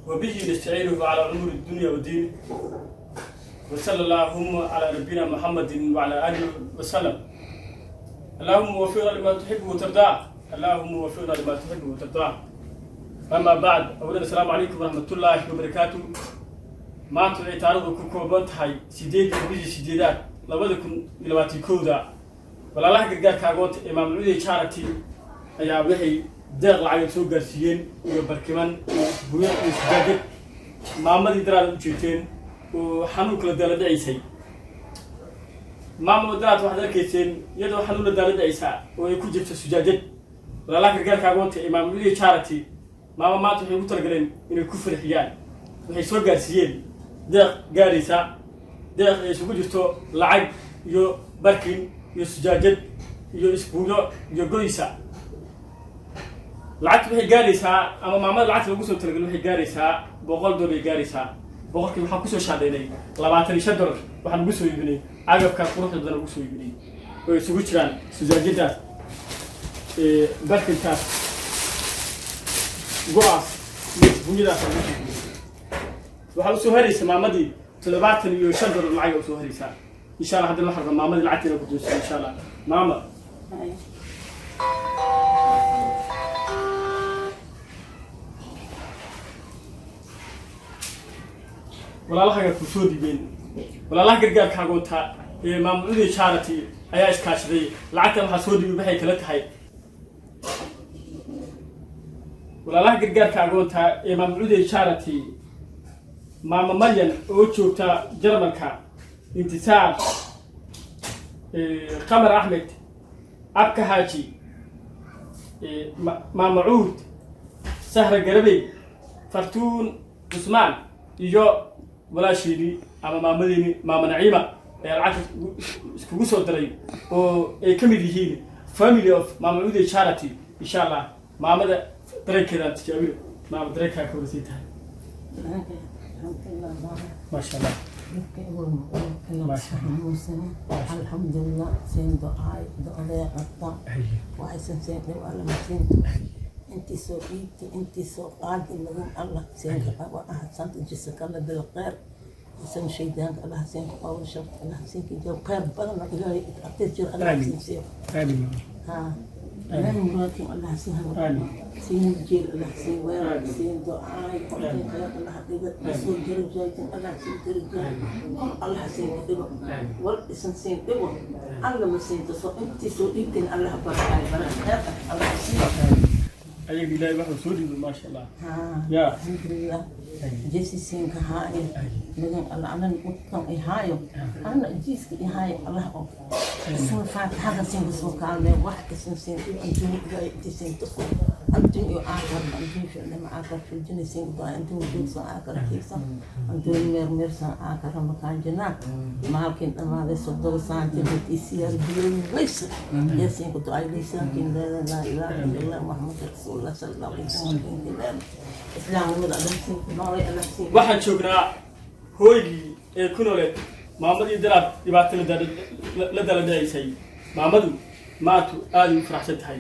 وبه نستعينه على أمور الدنيا والدين وصلى اللهم على نبينا محمد وعلى آله وسلم. اللهم وفقنا لما تحب وترضى. اللهم وفقنا لما تحب وترضى. أما بعد، أولا السلام عليكم ورحمة الله وبركاته. ما أنتم تعرضوا كوكوبات هاي سيدات بيجي سيدات لابدكم لواتي كودا ولا الله قرقار كاغوت إمام العودي شارتي أيا وحي داغ العيب سوق قرسيين وبركمان بويا وسجاجد مامد يدرال وجيتين وحنوك لدالة عيسى مامد درات واحد الكيسين يدو حنوك لدالة عيسى ويكون جبت سجاجد ولا الله قرقار كاغوت إمام العودي شارتي ماما ما تحب ترجلين إنه كفر حيان وحي سوق قرسيين داغ قاريسا داغ يسوق جبتو لعب يو بركين يو سجاجد يو اسبوعو يو قويسا لعبت بحي قاريسا أما معمل لعبت لقوسو تلقل بحي قاريسا بوغل دوري قاريسا بوغل كي محا كوسو شاديني لباتني شدر وحن قوسو يبني عقب كان قروح لدنا قوسو يبني ويسوق جران سجاجدات بركين تاس قواس بنيدا waxaa soo haraysa maamadii 70 lacag soo haraysa insha Allah hadii la xarqo maamadii lacagteeda ku doonaysa insha Allah maama walaalaha ku soo dibeen walaalaha gargaar ka goonta ee maamulada charity ayaa iskaashaday lacagta waxa soo dibay waxay kala tahay walaalaha gargaar ka goonta ee maamulada charity ماما مريم أوتشوتا جرمانكا انتصار قمر أحمد أبكى هاجي ماما عود سهرة قربي فرتون عثمان يجو ولا شيري أما ماما ديني ماما نعيمة العكس كوسو دري و كمدي هيني family of ماما عود charity إن شاء الله ماما ده دري كذا تجاوب ماما دري كاكورسيتها ما شاء الله الحمد لله سين دعاء دعاء قطع وعسن سين ولا مسين انت سوقيتي انت سوقات اللهم الله سين واحسنت جسك الله بالخير سن شيدان الله سين قول شرط الله سين جو خير بدل الهي تجر الله سين امين ها أنا مراتي الله سيها سين جيل الله سين ويا سين دعاء كل خير الله حقيقة رسول جل جايتين الله سين درجة الله سين كتبه والإنسان سين كتبه الله مسين تصو أنت سويتين الله بركة خير الله سين أي بلا يبغى سوري ما شاء الله يا الحمد لله جيسي سين كهاي لكن الله أنا نقطع إهايو أنا جيس إهاي الله أو اسمه فاتح هذا سين بسمه كامل واحد اسمه سين أنتم جاي تسين تصو أنتم يعاقر أنتم شو لما عاقر في الجنة سين ضاي أنتم وجود عاقر كيسا أنتم مير سان عاقر مكان جنات ما كنت أنا هذا صدق سانتي بتيسير بيوم ليس يا سين كنت عايز لكن لا إله إلا الله محمد رسول الله صلى الله عليه وسلم إسلام ولا أدرسين نوري أدرسين waxaan joognaa hooygii ee ku nooleed maamadii daraad dhibaato la daladaysay maamadu maatu aad u faraxsan tahay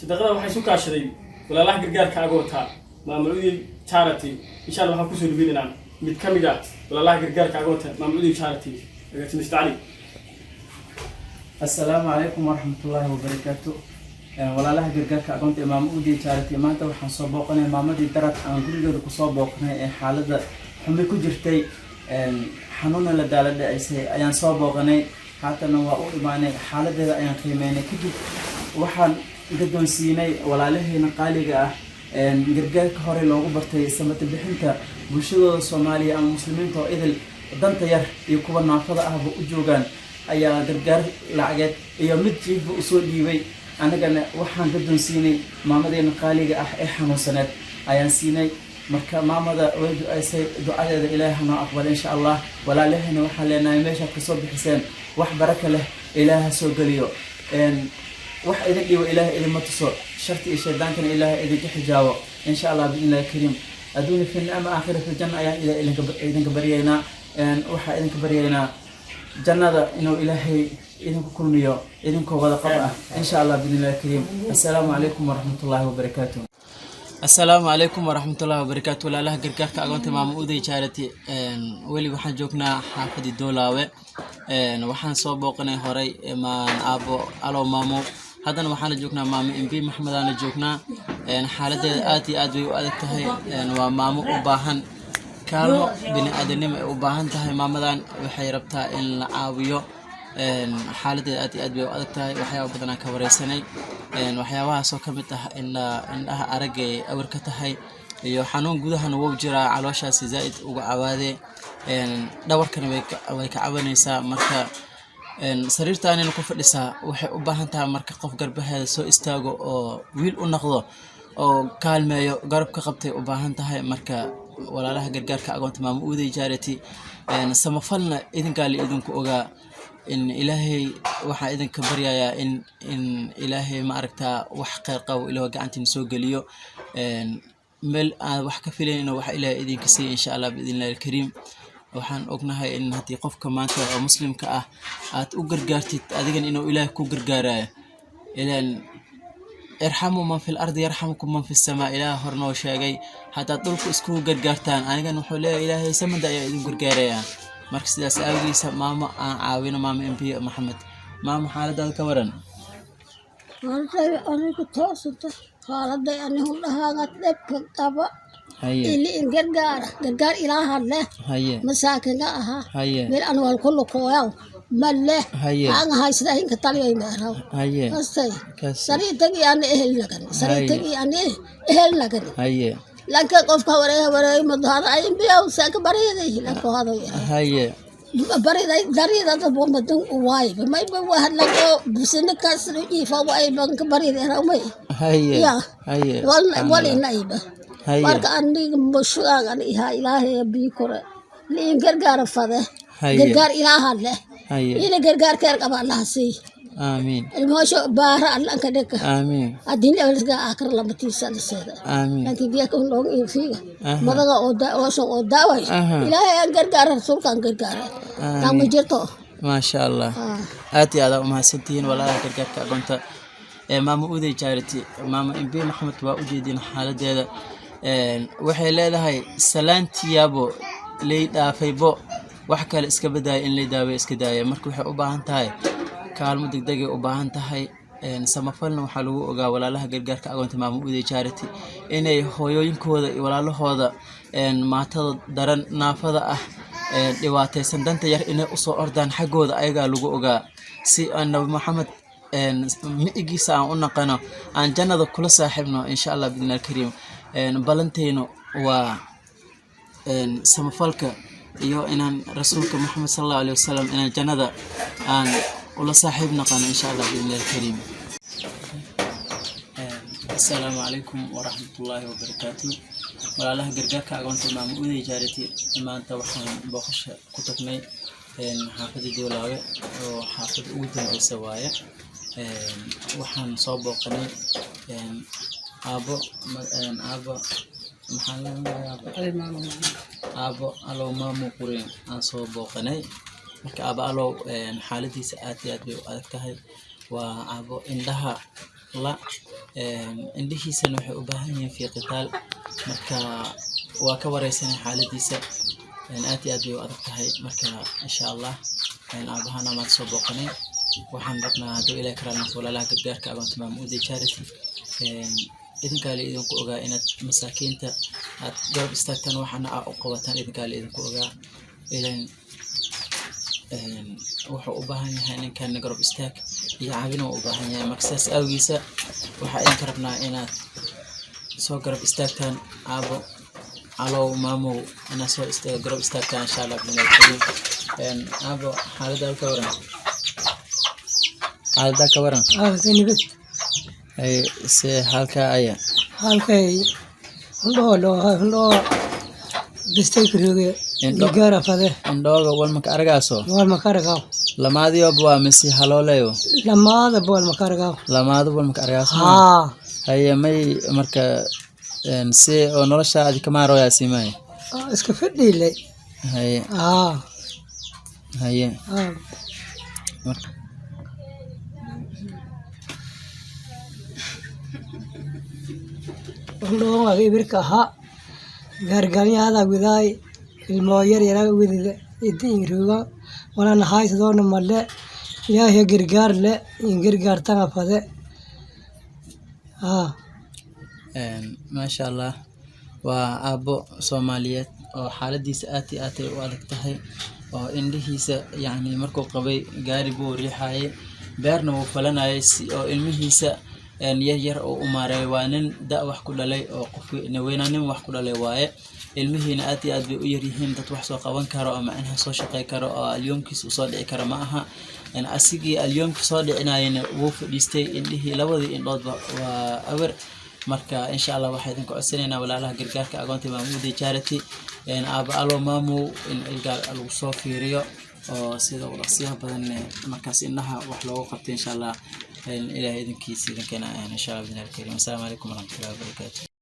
sadaqada waxay soo kaashaday walaalaha gargaarka agoota maamulada charity insha Allah waxaan ku soo dhibinaa mid kamid ah walaalaha gargaarka agoota maamulada charity agaasimo istacali السلام عليكم ورحمة الله وبركاته walaalaha gargaarka aqoonta imaam uudi charity maanta waxaan soo booqanay maamadii darad aan gurigeeda ku soo booqnay ee xaaladda xumay ku jirtay xanuuna la daaladhacisay ayaan soo booqanay haatana waa u imaanay xaaladeeda ayaan qiimeynay kadib waxaan gadoonsiinay walaalaheena qaaliga ah gargaarka hore loogu bartay samata bixinta bulshadooda Soomaaliya ama muslimiinta oo idil danta yar iyo kuwa naafada ahba u joogaan ayaa gargaar lacageed iyo mid jiifba u soo dhiibay anagana waxaan gadoonsiinay maamadeena qaaliga ah ee xanuunsaneed ayaan siinay marka maamada way ducaysay ducadeeda Ilaahay ma aqbal insha Allah walaalahayna waxaan leenahay meesha ka soo bixiseen wax baraka leh Ilaahay soo galiyo wax idin dhibo Ilaahay idin ma tuso sharti iyo shaydaankana Ilaahay idin ka xijaabo insha Allah biidnaa kariim adduun fi ama aakhirah fi janna ayaa idin ka bariyayna waxa idin ka bariyayna jannada inuu Ilaahay idinku kulmiyo idinku wada qaba insha Allah biidnaa kariim assalaamu alaykum wa rahmatullahi wa barakatuh السلام عليكم ورحمة الله وبركاته. لا له قرقرك أقولت مع مودي شارتي ولي وحن جوكنا حافظ الدولة وحن صوبوقنا هراي مع أبو ألو مامو هذا وحن جوكنا مع إمبي محمد أنا جوكنا حالة آتي أدوي وأدتهاي ومامو وباهن كارمو بني آدم وباهن تهاي مامدان وحيربتها إن عاويو حالة آتي أدوي وأدتهاي وحياة بدنا كوريسني waxyaabaha soo kamid ah indhaha aragay awirka tahay iyo xanuun gudaha wuu jiraa calooshaasi zaid uga cawaade dhawarkana way ka cabanaysaa marka sariirtaan in ku fadhisaa waxay u baahan tahay marka qof garbaheeda soo istaago oo wiil u noqdo oo kaalmeeyo garabka qabtay u baahan tahay marka walaalaha gargaarka agoonta maamo uuday jaarati samafalna idinka idinku ogaa إن إلهي وح إذن كبر يا إن إلهي ما أركتا وح قاو إلى وقعنت نسوق اليو مل وح كفيلين إنه وح إلى إذن كسي إن شاء الله بإذن الله الكريم وحن أقنها إن هتي قف كمان أو مسلم كأه أتوجر جارتي أذكر إنه إله كوجر جارة إلى ارحموا من في الأرض يرحمكم من في السماء إله هرنا وشاقي حتى طلق اسكو جرجارتان أنا كان وحلا إلهي سمد يا إذن جرجارة marka sidaas awgiisa maamo aan caawino maamo MP Maxamed maamo xaaladda ka waran anigu toosata xaaladda anigu dhahaga dhabka qaba ili gargaar ilaaha leh masaakinka aha meel aan wal kullu qooyaw malle aan haysada inka taliyay maaraw kastay sariitagi aan ehel lagan لكن قف وريه مظهر أي بيا وساق بريدي لكو هذا هاي بريدة تبغى مدن واي ما يبغى واحد لكو بسنة كسر يفا واي بنك بريدة رامي يا ولا نايبة بارك عندي مشروع عن إلهي بيكورة لين غرغر فده غرغر إله الله إلى غرغر كرك أبى الله سي آمين الموشو بارا الله كدك آمين الدين أولسك آخر لما تيسال السيدة آمين لكن بيكون لون يفيق مدغا وشو أوداوي إلهي أنقرقار رسول كان قرقار كان مجرطو ما شاء الله آتي هذا أمها ستين ولا قرقار كأقونتا ماما أودي جارتي ماما إمبي محمد وأجيدين حالة هذا وحي ليلة هاي سلانتي يابو ليدا فيبو وحكا الإسكبداي إن ليداوي إسكداي مركو وحي أباهنتاي كالمو دقدقي وباهن تهي samafalna waxaa lagu ogaa walaalaha gargaarka agoonta maamo uuday charity inay hooyooyinkooda iyo walaalahooda maatada daran naafada ah dhibaataysan danta yar inay u soo ordaan xagooda ayagaa lagu ogaa si nabi maxamed miigiisa aan u naqano aan jannada kula saaxiibno insha Allah bidnal kariim balanteyno waa samafalka iyo inaan rasuulka maxamed sallallahu alayhi wasallam inaan jannada aan ولا صاحبنا قال إن شاء الله بإذن الله الكريم. السلام عليكم ورحمة الله وبركاته. ولا الله قرقاك أقول تمام أودي جارتي ما أنت وحنا بخش كتبني حافظ الدولة وحافظ أودي بالسوايا وحنا صوب وقني أبو محل أبو ألو ما مقرين عن صوب وقني marka abaalo xaaladiisa aad iyo aad bay u adag tahay waa abo indhaha la indhihiisana waxay u baahan yihiin fiiqitaal marka waa ka wareysanay xaaladiisa aad iyo aad bay u adag tahay marka insha Allah abahana ma soo booqanay waxaan rabnaa haduu ilaahay karaamay walaalaha gargaarka agoonta maamo uuday charity idinka idinku ogaa inaad masaakiinta aad garab istaagtaan waxana u qabataan idinka idinku ogaa ilaan wuxuu u baahan yahay ninkan garab istaag iyo caawin u baahan yahay markaas awgiisa waxa ay karabnaa inaad soo garab istaagtaan abo alo maamo ana soo garab istaagtaan insha Allah bidnal kariim abo xaaladda ka waran nibad ay se halka aya halkay hundo bistay kiriye gara fade indooga walmaka aragaaso walmaka aragaw lamaadiyo baa misi haloolayo lamaada walmaka aragaw lamaada walmaka aragaaso haye may marka si oo nolosha aad ka maarooyaa simay iska fadhiilay haye haye indhoon waa ibirka ahaa gaargaanyada widaay ilmo yar yar widida idin ruuga wala haysadona malle ilaahay gargaar le in gargaar tanga fade maasha Allah waa aabbo Soomaaliyeed oo xaaladiisa aad iyo aad u adag tahay oo indhihiisa yani markuu qabay gaari buu riixayay beerna wuu falanayay si oo ilmihiisa yar yar oo u maaray waa nin da wax ku dhalay oo qof weynaanin wax ku dhalay waaye ilmihiina aad iyo aad bay u yar yihiin dad wax soo qaban karo ama inha soo shaqay karo oo alyoomkiisa u soo dhici karo ma aha asigii alyoomka soo dhicinayna wuu fadhiistay indhihii labadii indhoodba waa awar marka insha Allah waxay idin ku codsanayna walaalaha gargaarka agoonta Maamudi Charity aaba alo maamu in ilgaar lagu soo fiiriyo oo sida waqtiga badan markaas indhaha wax loogu qabto insha Allah ilaahay idinkiisa idinkeena insha Allah. Assalamu alaykum warahmatullahi wabarakatuh.